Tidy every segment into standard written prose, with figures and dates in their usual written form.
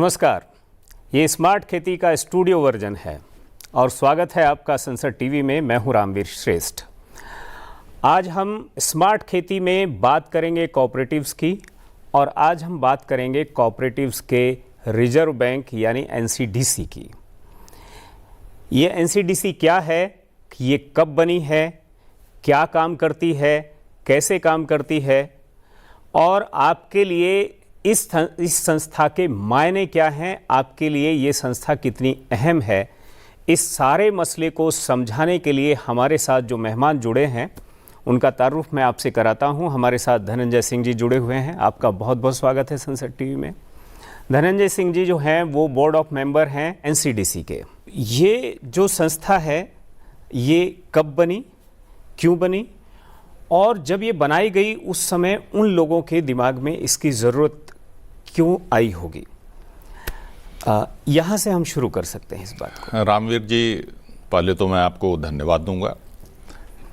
नमस्कार, ये स्मार्ट खेती का स्टूडियो वर्जन है और स्वागत है आपका संसद टीवी में। मैं हूं रामवीर श्रेष्ठ। आज हम स्मार्ट खेती में बात करेंगे कोऑपरेटिव्स की और आज हम बात करेंगे कोऑपरेटिव्स के रिजर्व बैंक यानी एनसीडीसी की। ये एनसीडीसी क्या है, ये कब बनी है, क्या काम करती है, कैसे काम करती है और आपके लिए इस संस्था के मायने क्या हैं, आपके लिए ये संस्था कितनी अहम है, इस सारे मसले को समझाने के लिए हमारे साथ जो मेहमान जुड़े हैं उनका तारुफ मैं आपसे कराता हूं। हमारे साथ धनंजय सिंह जी जुड़े हुए हैं। आपका बहुत बहुत स्वागत है संसद टीवी में। धनंजय सिंह जी जो हैं वो बोर्ड ऑफ मेंबर हैं एनसीडीसी के। ये जो संस्था है ये कब बनी, क्यों बनी और जब ये बनाई गई उस समय उन लोगों के दिमाग में इसकी ज़रूरत क्यों आई होगी, यहाँ से हम शुरू कर सकते हैं इस बात को। रामवीर जी, पहले तो मैं आपको धन्यवाद दूंगा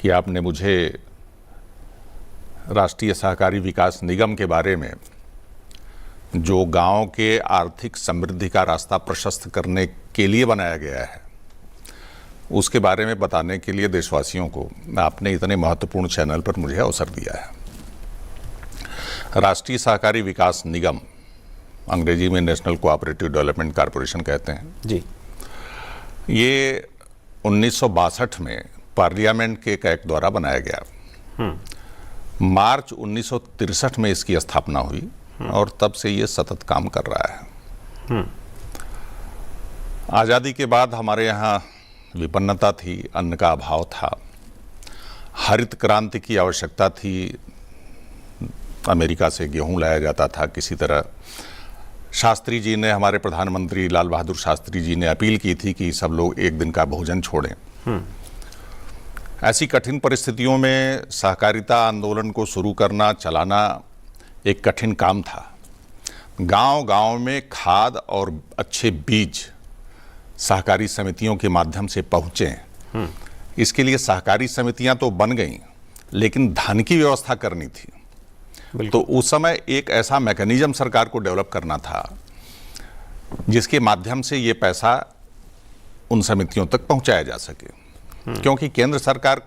कि आपने मुझे राष्ट्रीय सहकारी विकास निगम के बारे में, जो गांव के आर्थिक समृद्धि का रास्ता प्रशस्त करने के लिए बनाया गया है, उसके बारे में बताने के लिए देशवासियों को आपने इतने महत्वपूर्ण चैनल पर मुझे अवसर दिया है। राष्ट्रीय सहकारी विकास निगम, अंग्रेजी में नेशनल कोऑपरेटिव डेवलपमेंट कॉरपोरेशन कहते हैं जी। ये 1962 में पार्लियामेंट के एक एक्ट द्वारा बनाया गया। मार्च 1963 में इसकी स्थापना हुई और तब से ये सतत काम कर रहा है। आज़ादी के बाद हमारे यहाँ विपन्नता थी, अन्न का अभाव था, हरित क्रांति की आवश्यकता थी। अमेरिका से गेहूं लाया जाता था किसी तरह। शास्त्री जी ने, हमारे प्रधानमंत्री लाल बहादुर शास्त्री जी ने अपील की थी कि सब लोग एक दिन का भोजन छोड़ें। ऐसी कठिन परिस्थितियों में सहकारिता आंदोलन को शुरू करना, चलाना एक कठिन काम था। गांव-गांव में खाद और अच्छे बीज सहकारी समितियों के माध्यम से पहुंचे। इसके लिए सहकारी समितियां तो बन गईं, लेकिन धन की व्यवस्था करनी थी। तो उस समय एक ऐसा मैकेनिज्म सरकार को डेवलप करना था जिसके माध्यम से ये पैसा उन समितियों तक पहुंचाया जा सके। क्योंकि केंद्र सरकार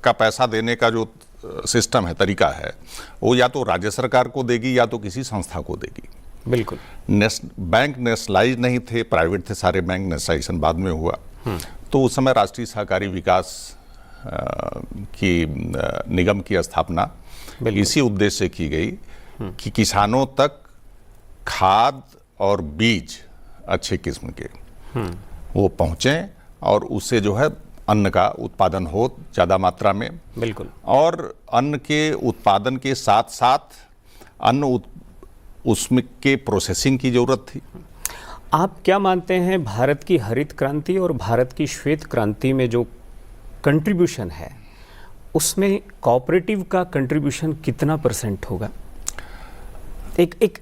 का पैसा देने का जो सिस्टम है, तरीका है, वो या तो राज्य सरकार को देगी या तो किसी संस्था को देगी। बिल्कुल। बैंक नेशनलाइज नहीं थे, प्राइवेट थे सारे बैंक। नेशनलाइजेशन बाद में हुआ। तो उस समय राष्ट्रीय सहकारी विकास की निगम की स्थापना इसी उद्देश्य से की गई कि किसानों तक खाद और बीज अच्छे किस्म के वो पहुंचे और उससे जो है अन्न का उत्पादन हो ज़्यादा मात्रा में। बिल्कुल। और अन्न के उत्पादन के साथ साथ उसमें के प्रोसेसिंग की जरूरत थी। आप क्या मानते हैं, भारत की हरित क्रांति और भारत की श्वेत क्रांति में जो कंट्रीब्यूशन है उसमें कोऑपरेटिव का कंट्रीब्यूशन कितना % होगा? एक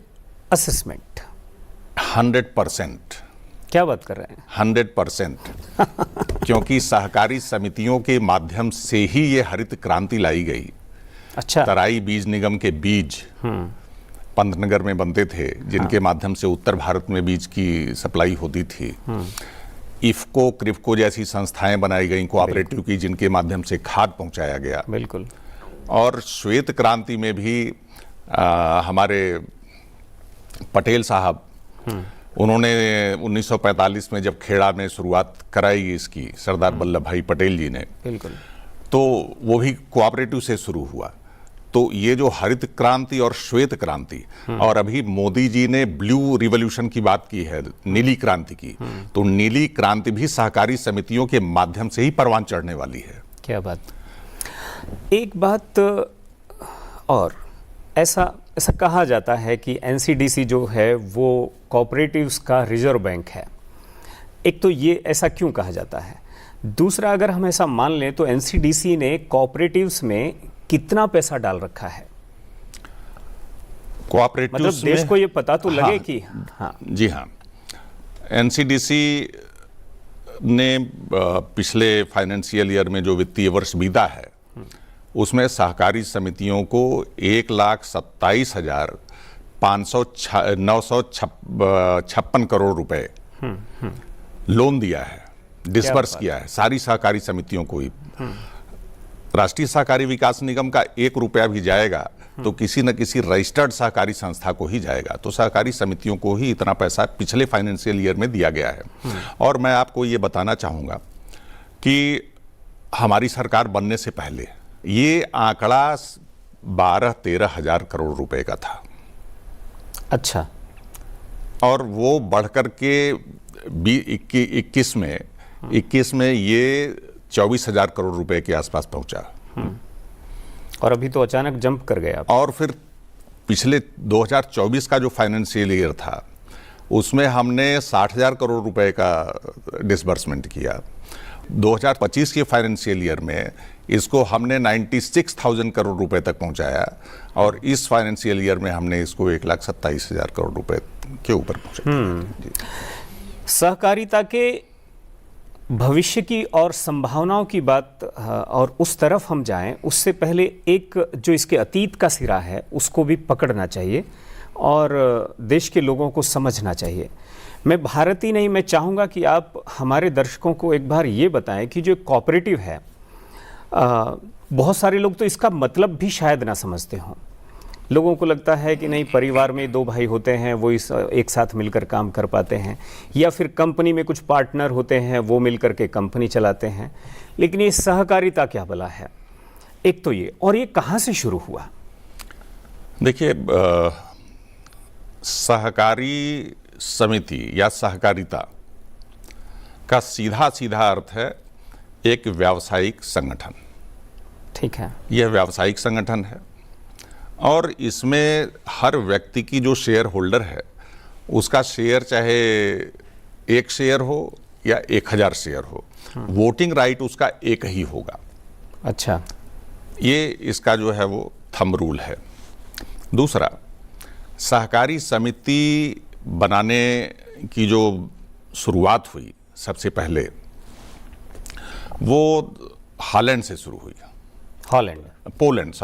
असेसमेंट। 100%। क्या बात कर रहे हैं? 100%। क्योंकि सहकारी समितियों के माध्यम से ही ये हरित क्रांति लाई गई। अच्छा। तराई बीज निगम के बीज पंतनगर में बनते थे, जिनके माध्यम से उत्तर भारत में बीज की सप्लाई होती थी। इफ्को, क्रिफ्को जैसी संस्थाएं बनाई गई कोऑपरेटिव की, जिनके माध्यम से खाद पहुंचाया गया। बिल्कुल। और श्वेत क्रांति में भी हमारे पटेल साहब, उन्होंने 1945 में जब खेड़ा में शुरुआत कराई इसकी, सरदार वल्लभ भाई पटेल जी ने, बिल्कुल, तो वो भी कोऑपरेटिव से शुरू हुआ। तो ये जो हरित क्रांति और श्वेत क्रांति, और अभी मोदी जी ने ब्लू रिवॉल्यूशन की बात की है, नीली क्रांति की, तो नीली क्रांति भी सहकारी समितियों के माध्यम से ही परवान चढ़ने वाली है। क्या बात। एक बात और, ऐसा कहा जाता है कि एनसीडीसी जो है वो कोऑपरेटिव्स का रिजर्व बैंक है। एक तो ये ऐसा क्यों कहा जाता है? दूसरा, अगर हम ऐसा मान लें तो एनसीडीसी ने कोऑपरेटिव्स में कितना पैसा डाल रखा है? कोऑपरेटिव्स मतलब देश को ये पता तो लगे कि जी हाँ, एनसीडीसी ने पिछले फाइनेंशियल ईयर में जो वित्तीय वर्ष बीता है उसमें सहकारी समितियों को 1,27,000 956 करोड़ रुपए लोन दिया है, डिसबर्स किया है सारी सहकारी समितियों को ही। राष्ट्रीय सहकारी विकास निगम का 1 रुपया भी जाएगा तो किसी न किसी रजिस्टर्ड सहकारी संस्था को ही जाएगा, तो सहकारी समितियों को ही इतना पैसा पिछले फाइनेंशियल ईयर में दिया गया है। और मैं आपको ये बताना चाहूँगा कि हमारी सरकार बनने से पहले ये आंकड़ा 12-13 हजार करोड़ रुपए का था। अच्छा। और वो बढ़कर के 21 में ये 24 हजार करोड़ रुपए के आसपास पहुंचा। और अभी तो अचानक जंप कर गया। और फिर पिछले 2024 का जो फाइनेंशियल ईयर था उसमें हमने 60,000 करोड़ रुपए का डिसबर्समेंट किया। 2025 के फाइनेंशियल ईयर में इसको हमने 96,000 करोड़ रुपए तक पहुंचाया और इस फाइनेंशियल ईयर में हमने इसको 1,27,000 करोड़ रुपए के ऊपर पहुंचाया। सहकारिता के भविष्य की और संभावनाओं की बात और उस तरफ हम जाएं, उससे पहले एक जो इसके अतीत का सिरा है उसको भी पकड़ना चाहिए और देश के लोगों को समझना चाहिए। मैं भारतीय नहीं, मैं चाहूँगा कि आप हमारे दर्शकों को एक बार ये बताएं कि जो कोऑपरेटिव है, बहुत सारे लोग तो इसका मतलब भी शायद ना समझते हों। लोगों को लगता है कि नहीं, परिवार में 2 भाई होते हैं वो एक साथ मिलकर काम कर पाते हैं, या फिर कंपनी में कुछ पार्टनर होते हैं वो मिलकर के कंपनी चलाते हैं। लेकिन ये सहकारिता क्या भला है? एक तो ये, और ये कहाँ से शुरू हुआ? देखिए, सहकारी समिति या सहकारिता का सीधा सीधा अर्थ है एक व्यावसायिक संगठन। ठीक है। यह व्यावसायिक संगठन है और इसमें हर व्यक्ति की जो शेयर होल्डर है उसका शेयर चाहे 1 शेयर हो या 1000 शेयर हो, वोटिंग राइट उसका एक ही होगा। अच्छा। ये इसका जो है वो थंब रूल है। दूसरा, सहकारी समिति बनाने की जो शुरुआत हुई सबसे पहले वो हॉलैंड से शुरू हुई। पोलैंड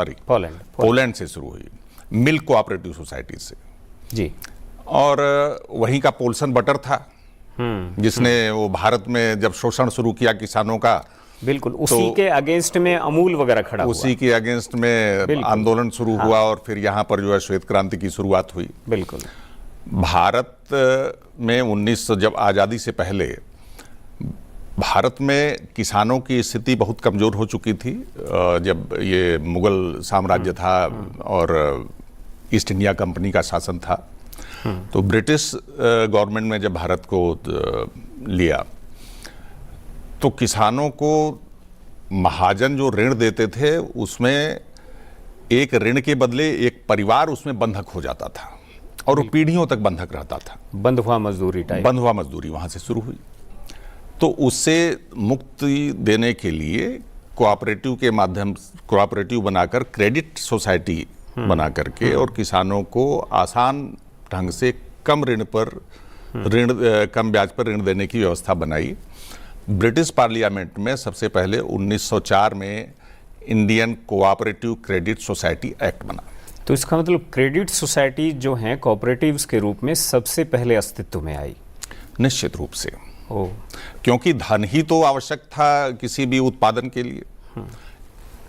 से शुरू हुई, मिल्क कोऑपरेटिव सोसाइटी से जी। और वहीं का पोल्सन बटर था जिसने वो भारत में जब शोषण शुरू किया किसानों का, बिल्कुल उसी के अगेंस्ट में अमूल वगैरह खड़ा हुआ। उसी के अगेंस्ट में आंदोलन शुरू हुआ और फिर यहाँ पर जो है श्वेत क्रांति की शुरुआत हुई। बिल्कुल। भारत में 1900 जब आज़ादी से पहले भारत में किसानों की स्थिति बहुत कमज़ोर हो चुकी थी। जब ये मुगल साम्राज्य था और ईस्ट इंडिया कंपनी का शासन था, तो ब्रिटिश गवर्नमेंट ने जब भारत को लिया तो किसानों को महाजन जो ऋण देते थे उसमें एक ऋण के बदले एक परिवार उसमें बंधक हो जाता था और वो पीढ़ियों तक बंधक रहता था। बंधुआ मजदूरी वहाँ से शुरू हुई। तो उससे मुक्ति देने के लिए कोऑपरेटिव बनाकर क्रेडिट सोसाइटी बना करके और किसानों को आसान ढंग से कम ब्याज पर ऋण देने की व्यवस्था बनाई। ब्रिटिश पार्लियामेंट में सबसे पहले 1904 में Indian cooperative credit society act बना। तो इसका मतलब क्रेडिट सोसाइटी जो है कोऑपरेटिव्स के रूप में सबसे पहले अस्तित्व में आई। निश्चित रूप से। क्योंकि धन ही तो आवश्यक था किसी भी उत्पादन के लिए।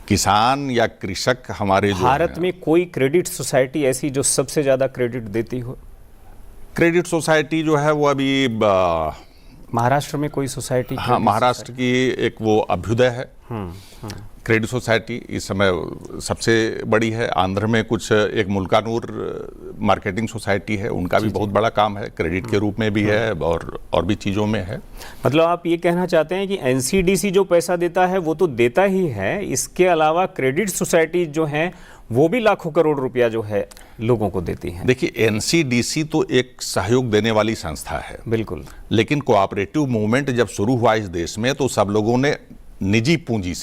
किसान या कृषक हमारे भारत में कोई क्रेडिट सोसाइटी ऐसी जो सबसे ज्यादा क्रेडिट देती हो? क्रेडिट सोसाइटी जो है वो अभी महाराष्ट्र में कोई सोसाइटी? हाँ, महाराष्ट्र की एक वो अभ्युदय है क्रेडिट सोसाइटी, इस समय सबसे बड़ी है। आंध्र में कुछ एक मुल्कानूर मार्केटिंग सोसाइटी है, उनका भी बहुत बड़ा काम है, क्रेडिट के रूप में भी है और भी चीज़ों में है। मतलब आप ये कहना चाहते हैं कि एनसीडीसी जो पैसा देता है वो तो देता ही है, इसके अलावा क्रेडिट सोसाइटी जो है वो भी लाखों करोड़ रुपया जो है लोगों को देती है। देखिए, एनसीडीसी तो एक सहयोग देने वाली संस्था है। बिल्कुल। लेकिन कोऑपरेटिव मूवमेंट जब शुरू हुआ इस देश में तो सब लोगों ने निजी पूंजी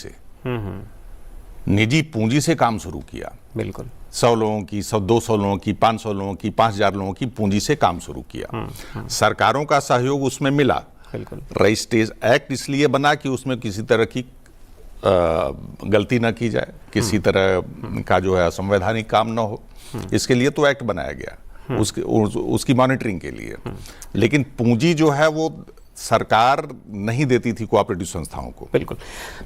से काम शुरू किया। बिल्कुल। 100 लोगों की, 200 लोगों की, 500 लोगों की, 5000 लोगों की पूंजी से काम शुरू किया। सरकारों का सहयोग उसमें मिला। बिल्कुल। रजिस्ट्रेशन एक्ट इसलिए बना कि उसमें किसी तरह की गलती ना की जाए, किसी तरह का जो है असंवैधानिक काम ना हो, इसके लिए तो एक्ट बनाया गया। उसकी मॉनिटरिंग के लिए। लेकिन पूंजी जो है वो सरकार नहीं देती थी कोऑपरेटिव संस्थाओं को। बिल्कुल।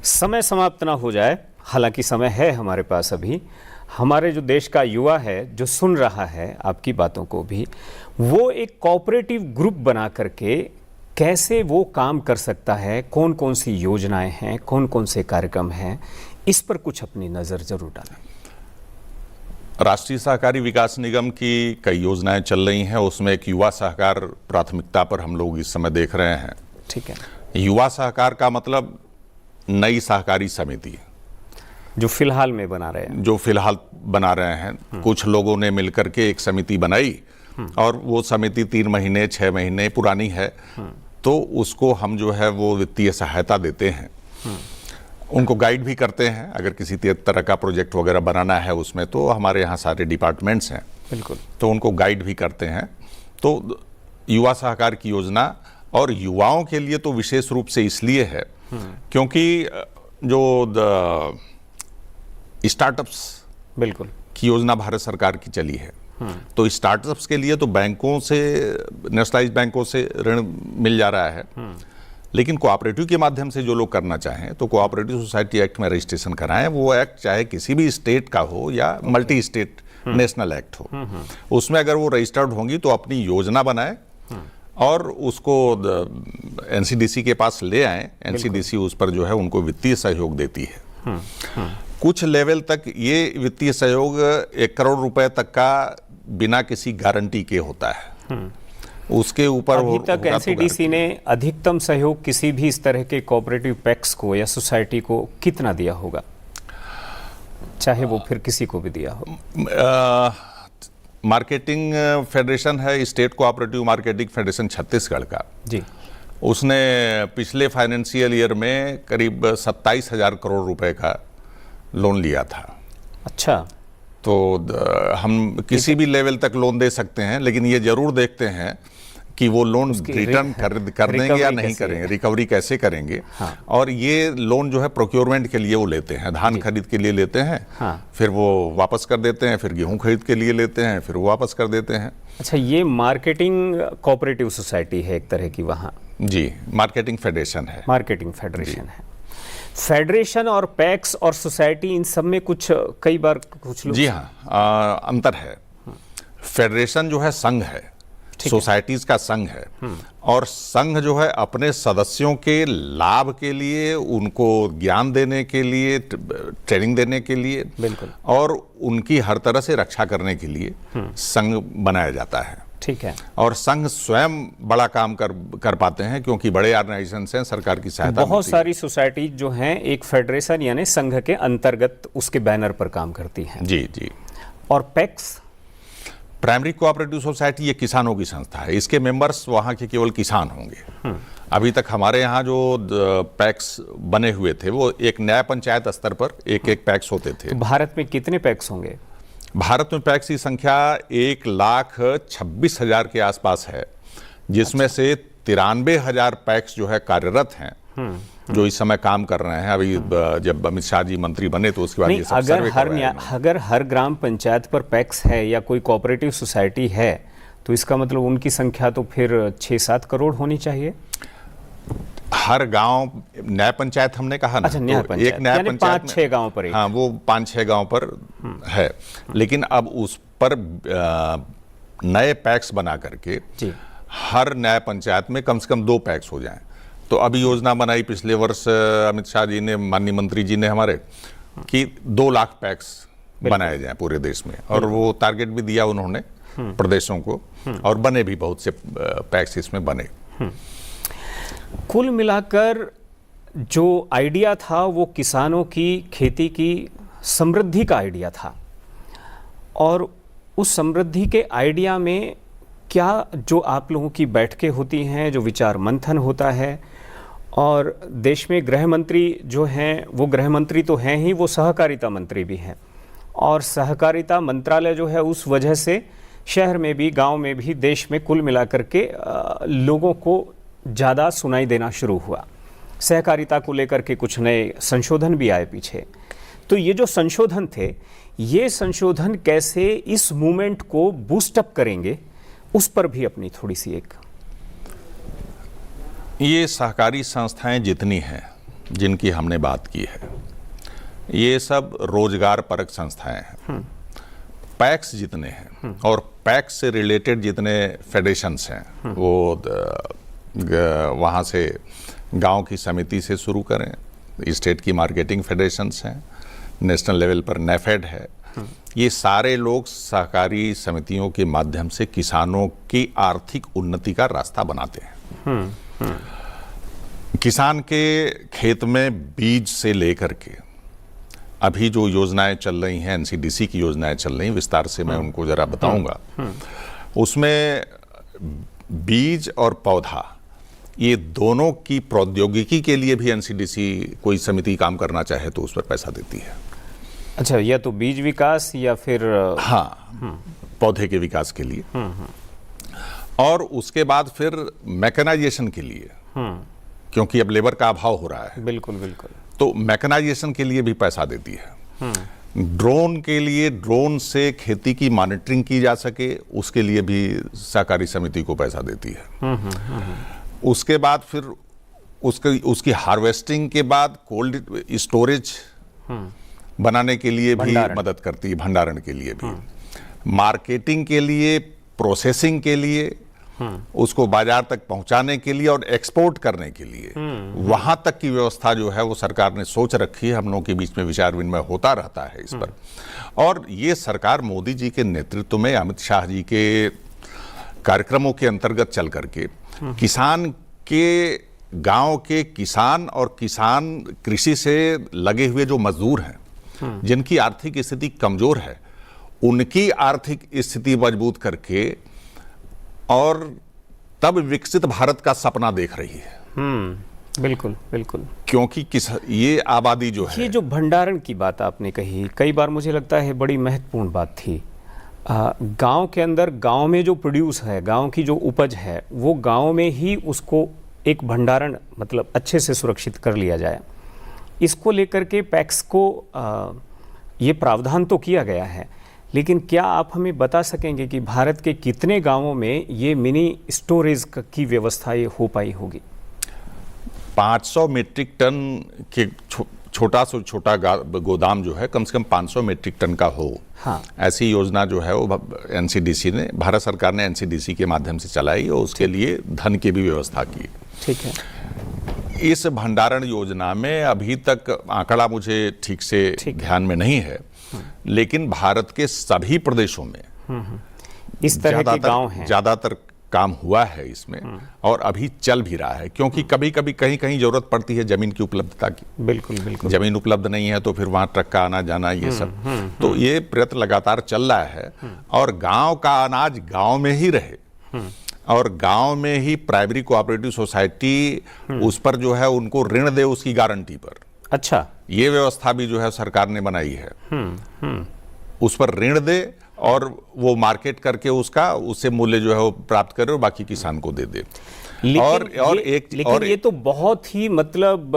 समय समाप्त ना हो जाए, हालांकि समय है हमारे पास अभी। हमारे जो देश का युवा है जो सुन रहा है आपकी बातों को भी, वो एक कोऑपरेटिव ग्रुप बना करके कैसे वो काम कर सकता है, कौन कौन सी योजनाएं हैं, कौन कौन से कार्यक्रम हैं, इस पर कुछ अपनी नज़र जरूर डालें। राष्ट्रीय सहकारी विकास निगम की कई योजनाएं चल रही हैं, उसमें एक युवा सहकार प्राथमिकता पर हम लोग इस समय देख रहे हैं। ठीक है। युवा सहकार का मतलब नई सहकारी समिति जो फिलहाल में बना रहे हैं। कुछ लोगों ने मिलकर के एक समिति बनाई और वो समिति 3 महीने 6 महीने पुरानी है, तो उसको हम जो है वो वित्तीय सहायता देते हैं, उनको गाइड भी करते हैं। अगर किसी तरह का प्रोजेक्ट वगैरह बनाना है उसमें, तो हमारे यहाँ सारे डिपार्टमेंट्स हैं, बिल्कुल, तो उनको गाइड भी करते हैं। तो युवा सहकार की योजना और युवाओं के लिए तो विशेष रूप से इसलिए है क्योंकि जो स्टार्टअप्स बिल्कुल की योजना भारत सरकार की चली है, तो स्टार्टअप्स के लिए तो बैंकों से, नेशनलाइज्ड बैंकों से ऋण मिल जा रहा है। लेकिन कोऑपरेटिव के माध्यम से जो लोग करना चाहें तो कोऑपरेटिव सोसाइटी एक्ट में रजिस्ट्रेशन कराएं। वो एक्ट चाहे किसी भी स्टेट का हो या मल्टी स्टेट नेशनल एक्ट हो, उसमें अगर वो रजिस्टर्ड होंगी तो अपनी योजना बनाएं और उसको एनसीडीसी के पास ले आएं। एनसीडीसी उस पर जो है उनको वित्तीय सहयोग देती है। कुछ लेवल तक ये वित्तीय सहयोग 1 करोड़ रुपए तक का बिना किसी गारंटी के होता है। उसके ऊपर अभी तक एनसीडीसी ने अधिकतम सहयोग किसी भी इस तरह के कोऑपरेटिव पैक्स को या सोसाइटी को कितना दिया होगा, चाहे वो फिर किसी को भी दिया हो? मार्केटिंग फेडरेशन है, state cooperative marketing federation Chhattisgarh का जी, उसने पिछले फाइनेंशियल ईयर में करीब 27,000 करोड़ रुपए का लोन लिया था। अच्छा। तो हम किसी भी लेवल तक लोन दे सकते हैं, लेकिन ये जरूर देखते हैं कि वो लोन रिटर्न कर देंगे या नहीं करेंगे, रिकवरी कैसे करेंगे। हाँ। और ये लोन जो है प्रोक्योरमेंट के लिए वो लेते हैं, धान खरीद के लिए लेते हैं। हाँ। फिर वो वापस कर देते हैं, फिर गेहूं खरीद के लिए लेते हैं, फिर वो वापस कर देते हैं। अच्छा, ये मार्केटिंग कोऑपरेटिव सोसाइटी है एक तरह की वहाँ? जी, मार्केटिंग फेडरेशन है। मार्केटिंग फेडरेशन है। फेडरेशन और पैक्स और सोसाइटी, इन सब में कुछ कई बार कुछ लोग, जी हाँ, अंतर है। फेडरेशन जो है संघ है, सोसाइटीज का संघ है, और संघ जो है अपने सदस्यों के लाभ के लिए, उनको ज्ञान देने के लिए, ट्रेनिंग देने के लिए, बिल्कुल, और उनकी हर तरह से रक्षा करने के लिए संघ बनाया जाता है। ठीक है। और संघ स्वयं बड़ा काम कर पाते हैं क्योंकि बड़े ऑर्गेनाइजेशन हैं, सरकार की सहायता। बहुत सारी सोसाइटी जो हैं एक फेडरेशन यानी संघ के अंतर्गत उसके बैनर पर काम करती हैं। जी जी। और पैक्स, प्राइमरी कोऑपरेटिव सोसाइटी, ये किसानों की संस्था है। इसके मेंबर्स वहाँ के केवल किसान होंगे। अभी तक हमारे यहाँ जो पैक्स बने हुए थे वो एक न्याय पंचायत स्तर पर एक पैक्स होते थे। तो भारत में कितने पैक्स होंगे? भारत में पैक्स की संख्या 1,26,000 के आसपास है, जिसमें से 93,000 पैक्स जो है कार्यरत हैं, जो इस समय काम कर रहे हैं। अभी जब अमित शाह जी मंत्री बने तो उसके बाद ये सब सर्वे कर रहे हैं। अगर हर ग्राम पंचायत पर पैक्स है या कोई कोऑपरेटिव सोसाइटी है, तो इसका मतलब उनकी संख्या तो फिर 6-7 करोड़ होनी चाहिए। हर गांव, न्याय पंचायत हमने कहा ना, अच्छा, न्याय तो एक न्याय पंचायत 5-6 गांव पर, हाँ, वो 5-6 गांव पर है। लेकिन अब उस पर नए पैक्स बना करके हर न्याय पंचायत में कम से कम 2 पैक्स हो जाएं। तो अभी योजना बनाई पिछले वर्ष अमित शाह जी ने, माननीय मंत्री जी ने हमारे, कि 2 लाख पैक्स बनाए जाएं पूरे देश में, और वो टारगेट भी दिया उन्होंने प्रदेशों को, और बने भी बहुत से पैक्स इसमें बने। कुल मिलाकर जो आइडिया था वो किसानों की खेती की समृद्धि का आइडिया था, और उस समृद्धि के आइडिया में क्या जो आप लोगों की बैठकें होती हैं, जो विचार मंथन होता है, और देश में गृह मंत्री जो हैं वो गृह मंत्री तो हैं ही, वो सहकारिता मंत्री भी हैं, और सहकारिता मंत्रालय जो है उस वजह से शहर में भी, गांव में भी, देश में कुल मिलाकर के लोगों को ज़्यादा सुनाई देना शुरू हुआ। सहकारिता को लेकर के कुछ नए संशोधन भी आए पीछे। तो ये जो संशोधन थे, ये संशोधन कैसे इस मूवमेंट को बूस्टअप करेंगे, उस पर भी अपनी थोड़ी सी एक। ये सहकारी संस्थाएं जितनी हैं जिनकी हमने बात की है, ये सब रोजगार परक संस्थाएं हैं। पैक्स जितने हैं और पैक्स से रिलेटेड जितने फेडरेशंस हैं, वो वहाँ से गांव की समिति से शुरू करें, स्टेट की मार्केटिंग फेडरेशंस हैं, नेशनल लेवल पर नेफेड है, ये सारे लोग सहकारी समितियों के माध्यम से किसानों की आर्थिक उन्नति का रास्ता बनाते हैं। किसान के खेत में बीज से लेकर के अभी जो योजनाएं चल रही हैं, एनसीडीसी की योजनाएं चल रही हैं, विस्तार से मैं उनको जरा बताऊंगा। उसमें बीज और पौधा, ये दोनों की प्रौद्योगिकी के लिए भी एनसीडीसी कोई समिति काम करना चाहे तो उस पर पैसा देती है। अच्छा, या तो बीज विकास या फिर हाँ, पौधे के विकास के लिए, और उसके बाद फिर मैकेनाइजेशन के लिए, क्योंकि अब लेबर का अभाव हो रहा है। बिल्कुल बिल्कुल। तो मैकेनाइजेशन के लिए भी पैसा देती है। ड्रोन के लिए, ड्रोन से खेती की मॉनिटरिंग की जा सके, उसके लिए भी सहकारी समिति को पैसा देती है। उसके बाद फिर उसकी हार्वेस्टिंग के बाद कोल्ड स्टोरेज बनाने के लिए भी मदद करती है, भंडारण के लिए भी, मार्केटिंग के लिए, प्रोसेसिंग के लिए, उसको बाजार तक पहुंचाने के लिए और एक्सपोर्ट करने के लिए, वहां तक की व्यवस्था जो है वो सरकार ने सोच रखी है। हम लोगों के बीच में विचार विनिमय होता रहता है इस पर। और ये सरकार मोदी जी के नेतृत्व में, अमित शाह जी के कार्यक्रमों के अंतर्गत चल करके किसान के, गांव के किसान और किसान कृषि से लगे हुए जो मजदूर हैं, जिनकी आर्थिक स्थिति कमजोर है, उनकी आर्थिक स्थिति मजबूत करके और तब विकसित भारत का सपना देख रही है। बिल्कुल बिल्कुल। क्योंकि ये आबादी जो है, ये जो भंडारण की बात आपने कही, कई बार मुझे लगता है बड़ी महत्वपूर्ण बात थी। गांव के अंदर, गांव में जो प्रोड्यूस है, गांव की जो उपज है, वो गांव में ही उसको एक भंडारण मतलब अच्छे से सुरक्षित कर लिया जाए। इसको लेकर के पैक्स को ये प्रावधान तो किया गया है, लेकिन क्या आप हमें बता सकेंगे कि भारत के कितने गांवों में ये मिनी स्टोरेज की व्यवस्था ये हो पाई होगी? 500 मीट्रिक टन के छोटा से छोटा गोदाम जो है, कम से कम 500 मीट्रिक टन का हो। हाँ। ऐसी योजना जो है वो एनसीडीसी ने, भारत सरकार ने एनसीडीसी के माध्यम से चलाई और उसके लिए धन की भी व्यवस्था की। ठीक है। इस भंडारण योजना में अभी तक आंकड़ा मुझे ठीक से ध्यान में नहीं है, लेकिन भारत के सभी प्रदेशों में इस तरह के गांव हैं, ज्यादातर काम हुआ है इसमें, और अभी चल भी रहा है। क्योंकि कभी कभी कहीं कहीं जरूरत पड़ती है जमीन की उपलब्धता की। बिल्कुल बिल्कुल। जमीन उपलब्ध नहीं है तो फिर वहां ट्रक का आना जाना, ये सब, तो ये प्रयत्न लगातार चल रहा है। और गांव का अनाज गांव में ही रहे, और गांव में ही प्राइमरी कोऑपरेटिव सोसाइटी उस पर जो है उनको ऋण दे उसकी गारंटी पर। अच्छा, ये व्यवस्था भी जो है सरकार ने बनाई है। उस पर ऋण दे और वो मार्केट करके उससे मूल्य जो है वो प्राप्त करे और बाकी किसान को दे दे। लेकिन ये तो बहुत ही मतलब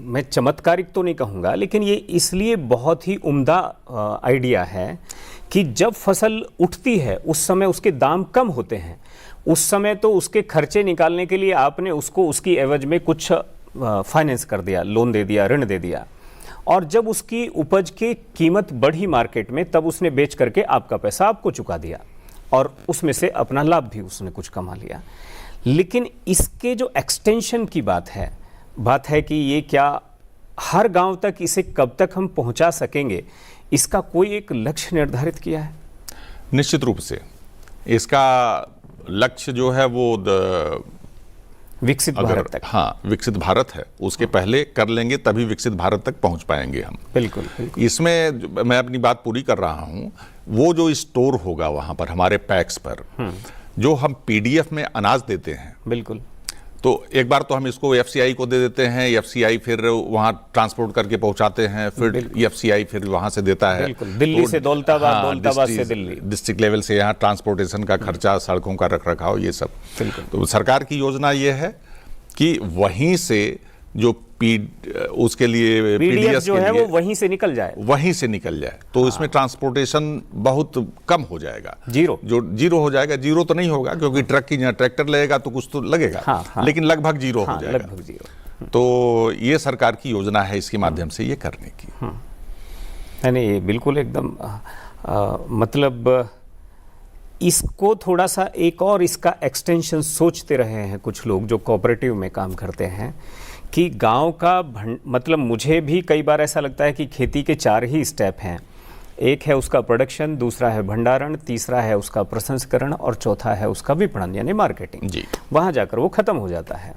मैं चमत्कारिक तो नहीं कहूँगा, लेकिन ये इसलिए बहुत ही उम्दा आइडिया है कि जब फसल उठती है उस समय उसके दाम कम होते हैं। उस समय तो उसके खर्चे निकालने के लिए आपने उसको उसकी एवज में कुछ फाइनेंस कर दिया, लोन दे दिया, ऋण दे दिया, और जब उसकी उपज की कीमत बढ़ी मार्केट में, तब उसने बेच करके आपका पैसा आपको चुका दिया और उसमें से अपना लाभ भी उसने कुछ कमा लिया। लेकिन इसके जो एक्सटेंशन की बात है कि ये क्या हर गांव तक, इसे कब तक हम पहुंचा सकेंगे, इसका कोई एक लक्ष्य निर्धारित किया है? निश्चित रूप से इसका लक्ष्य जो है वो विकसित भारत तक। हाँ, विकसित भारत है, उसके पहले कर लेंगे तभी विकसित भारत तक पहुंच पाएंगे हम। बिल्कुल, बिल्कुल। इसमें मैं अपनी बात पूरी कर रहा हूं, वो जो स्टोर होगा वहां पर हमारे पैक्स पर, जो हम पीडीएफ में अनाज देते हैं, बिल्कुल, तो एक बार तो हम इसको एफसीआई को दे देते हैं, एफसीआई फिर वहां ट्रांसपोर्ट करके पहुंचाते हैं, फिर एफसीआई फिर वहां से देता है। दिल्ली से दौलताबाद, हाँ, दौलताबाद से दिल्ली, डिस्ट्रिक्ट लेवल से यहाँ ट्रांसपोर्टेशन का खर्चा, सड़कों का रखरखाव, ये सब। तो सरकार की योजना ये है कि वहीं से जो उसके लिए पीडीएस जो है वो वहीं से निकल जाए, तो इसमें ट्रांसपोर्टेशन बहुत कम हो जाएगा, जीरो हो जाएगा। जीरो तो नहीं होगा क्योंकि ट्रक की ट्रैक्टर लगेगा तो कुछ तो लगेगा, लेकिन लगभग जीरो हो जाएगा। लगभग जीरो। तो ये सरकार की योजना है इसके माध्यम से ये करने की। नहीं, बिल्कुल एकदम मतलब इसको थोड़ा सा एक और इसका एक्सटेंशन सोचते रहे हैं कुछ लोग जो कोऑपरेटिव में काम करते हैं कि गांव का मतलब मुझे भी कई बार ऐसा लगता है कि खेती के 4 ही स्टेप हैं। एक है उसका प्रोडक्शन, दूसरा है भंडारण, तीसरा है उसका प्रसंस्करण और चौथा है उसका विपणन यानी मार्केटिंग। वहाँ जाकर वो ख़त्म हो जाता है।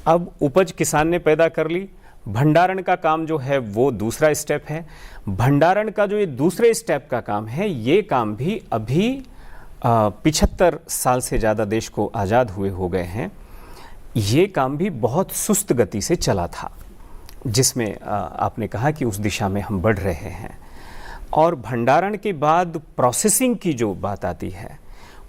अब उपज किसान ने पैदा कर ली, भंडारण का काम जो है वो दूसरा स्टेप है। भंडारण का जो ये दूसरे स्टेप का काम है, ये काम भी अभी 75 साल से ज़्यादा देश को आज़ाद हुए हो गए हैं, ये काम भी बहुत सुस्त गति से चला था, जिसमें आपने कहा कि उस दिशा में हम बढ़ रहे हैं। और भंडारण के बाद प्रोसेसिंग की जो बात आती है,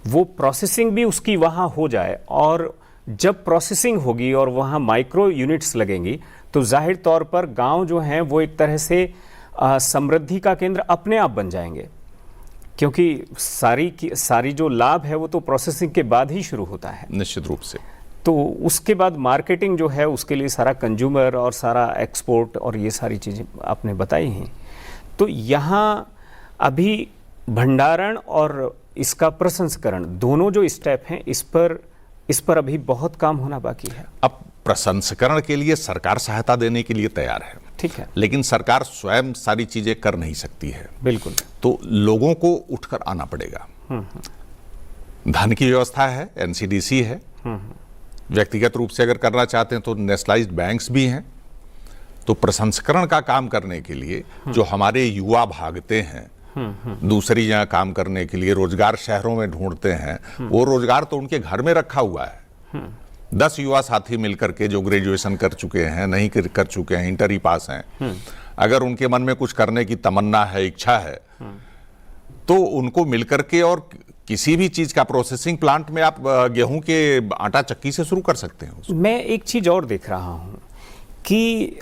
वो प्रोसेसिंग भी उसकी वहाँ हो जाए, और जब प्रोसेसिंग होगी और वहाँ माइक्रो यूनिट्स लगेंगी तो जाहिर तौर पर गांव जो हैं वो एक तरह से समृद्धि का केंद्र अपने आप बन जाएंगे, क्योंकि सारी जो लाभ है वो तो प्रोसेसिंग के बाद ही शुरू होता है निश्चित रूप से। तो उसके बाद मार्केटिंग जो है उसके लिए सारा कंज्यूमर और सारा एक्सपोर्ट और ये सारी चीज़ें आपने बताई हैं। तो यहाँ अभी भंडारण और इसका प्रसंस्करण दोनों जो स्टेप हैं इस पर अभी बहुत काम होना बाकी है। अब प्रसंस्करण के लिए सरकार सहायता देने के लिए तैयार है, ठीक है, लेकिन सरकार स्वयं सारी चीजें कर नहीं सकती है। बिल्कुल। तो लोगों को उठकर आना पड़ेगा। धन की व्यवस्था है, एनसीडीसी है, व्यक्तिगत रूप से अगर करना चाहते हैं तो नेशनलाइज्ड बैंक्स भी हैं। तो प्रसंस्करण का काम करने के लिए जो हमारे युवा भागते हैं दूसरी जगह काम करने के लिए, रोजगार शहरों में ढूंढते हैं, वो रोजगार तो उनके घर में रखा हुआ है। 10 युवा साथी मिलकर के जो ग्रेजुएशन कर चुके हैं, नहीं कर चुके हैं, इंटर ही पास हैं, अगर उनके मन में कुछ करने की तमन्ना है, इच्छा है, तो उनको मिलकर के और किसी भी चीज का प्रोसेसिंग प्लांट में आप गेहूं के आटा चक्की से शुरू कर सकते हैं। मैं एक चीज और देख रहा हूं कि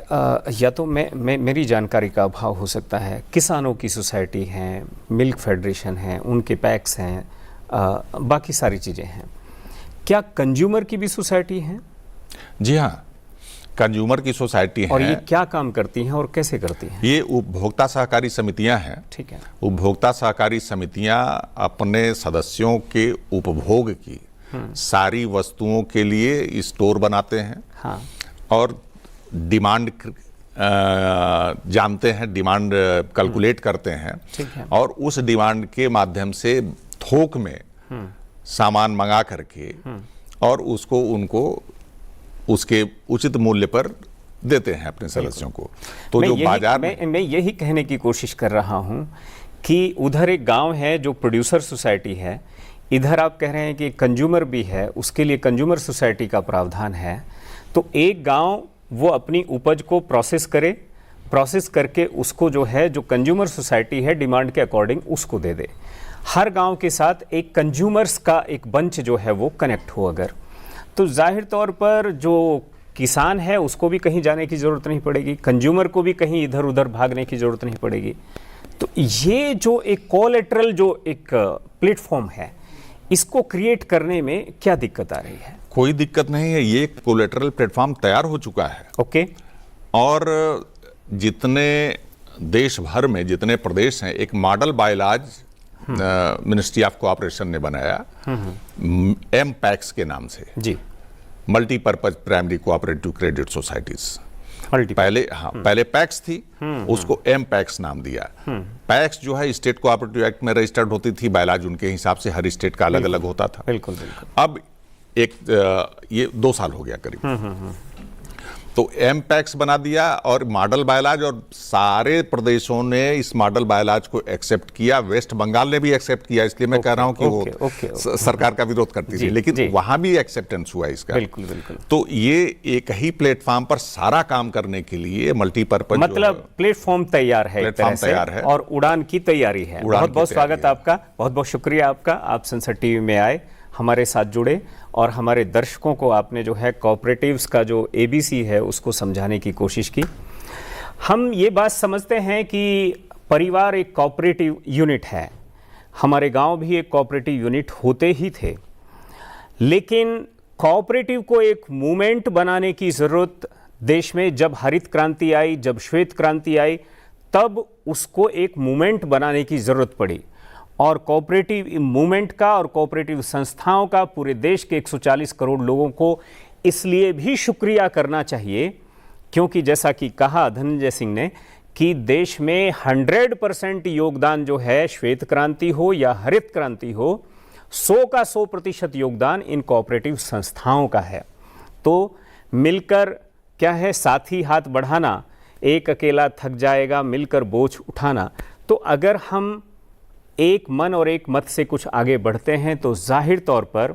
या तो मेरी जानकारी का अभाव हो सकता है, किसानों की सोसाइटी हैं, मिल्क फेडरेशन है, उनके पैक्स हैं, बाकी सारी चीज़ें हैं। क्या कंज्यूमर की भी सोसाइटी है? जी हाँ, कंज्यूमर की सोसाइटी है। और ये क्या काम करती हैं और कैसे करती हैं? ये उपभोक्ता सहकारी समितियां हैं। ठीक है। उपभोक्ता सहकारी समितियां अपने सदस्यों के उपभोग की सारी वस्तुओं के लिए स्टोर बनाते हैं। हाँ। और डिमांड जानते हैं, डिमांड कैलकुलेट करते हैं। ठीक है। और उस डिमांड के माध्यम से थोक में सामान मंगा करके और उसको उनको उसके उचित मूल्य पर देते हैं अपने सदस्यों को। तो जो बाजार मैं यही कहने की कोशिश कर रहा हूं कि उधर एक गांव है जो प्रोड्यूसर सोसाइटी है, इधर आप कह रहे हैं कि कंज्यूमर भी है, उसके लिए कंज्यूमर सोसाइटी का प्रावधान है। तो एक गांव वो अपनी उपज को प्रोसेस करके उसको जो है जो कंज्यूमर सोसाइटी है डिमांड के अकॉर्डिंग उसको दे दे। हर गांव के साथ एक कंज्यूमर्स का एक बंच जो है वो कनेक्ट हो अगर, तो जाहिर तौर पर जो किसान है उसको भी कहीं जाने की ज़रूरत नहीं पड़ेगी, कंज्यूमर को भी कहीं इधर उधर भागने की ज़रूरत नहीं पड़ेगी। तो ये जो एक कोलैटरल जो एक प्लेटफॉर्म है, इसको क्रिएट करने में क्या दिक्कत आ रही है? कोई दिक्कत नहीं है, ये कोलैटरल प्लेटफॉर्म तैयार हो चुका है। ओके। और जितने देश भर में जितने प्रदेश हैं, एक model bylaws ministry of cooperation ने बनाया एमपैक्स के नाम से। जी। Multipurpose primary cooperative credit societies. पहले पैक्स थी, उसको एमपैक्स नाम दिया। पैक्स जो है स्टेट कोऑपरेटिव एक्ट में रजिस्टर्ड होती थी, बायलॉज उनके हिसाब से हर स्टेट का अलग अलग होता था। बिल्कुल बिल्कुल। अब ये 2 साल हो गया करीब, तो एमपैक्स बना दिया और मॉडल बायलॉज, और सारे प्रदेशों ने इस मॉडल बायलॉज को एक्सेप्ट किया। वेस्ट बंगाल ने भी एक्सेप्ट किया, इसलिए मैं कह रहा हूं कि वो सरकार का विरोध करती थी, लेकिन वहां भी एक्सेप्टेंस हुआ इसका। बिल्कुल बिल्कुल। तो ये एक ही प्लेटफॉर्म पर सारा काम करने के लिए मल्टीपर्पज मतलब प्लेटफॉर्म तैयार है, प्लेटफॉर्म तैयार है और उड़ान की तैयारी है। बहुत बहुत स्वागत आपका, बहुत बहुत शुक्रिया आपका, आप संसद टीवी में आए, हमारे साथ जुड़े और हमारे दर्शकों को आपने जो है कोऑपरेटिव्स का जो ABC है उसको समझाने की कोशिश की। हम ये बात समझते हैं कि परिवार एक कोऑपरेटिव यूनिट है, हमारे गांव भी एक कोऑपरेटिव यूनिट होते ही थे, लेकिन कोऑपरेटिव को एक मूवमेंट बनाने की ज़रूरत देश में जब हरित क्रांति आई, जब श्वेत क्रांति आई, तब उसको एक मूवमेंट बनाने की ज़रूरत पड़ी। और कोऑपरेटिव मूवमेंट का और कोऑपरेटिव संस्थाओं का पूरे देश के 140 करोड़ लोगों को इसलिए भी शुक्रिया करना चाहिए क्योंकि जैसा कि कहा धनंजय सिंह ने कि देश में 100% योगदान जो है, श्वेत क्रांति हो या हरित क्रांति हो, 100 का 100% योगदान इन कोऑपरेटिव संस्थाओं का है। तो मिलकर क्या है, साथी हाथ बढ़ाना, एक अकेला थक जाएगा मिलकर बोझ उठाना। तो अगर हम एक मन और एक मत से कुछ आगे बढ़ते हैं तो जाहिर तौर पर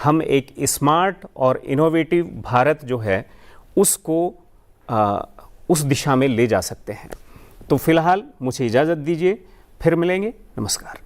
हम एक स्मार्ट और इनोवेटिव भारत जो है उसको उस दिशा में ले जा सकते हैं। तो फिलहाल मुझे इजाज़त दीजिए, फिर मिलेंगे। नमस्कार।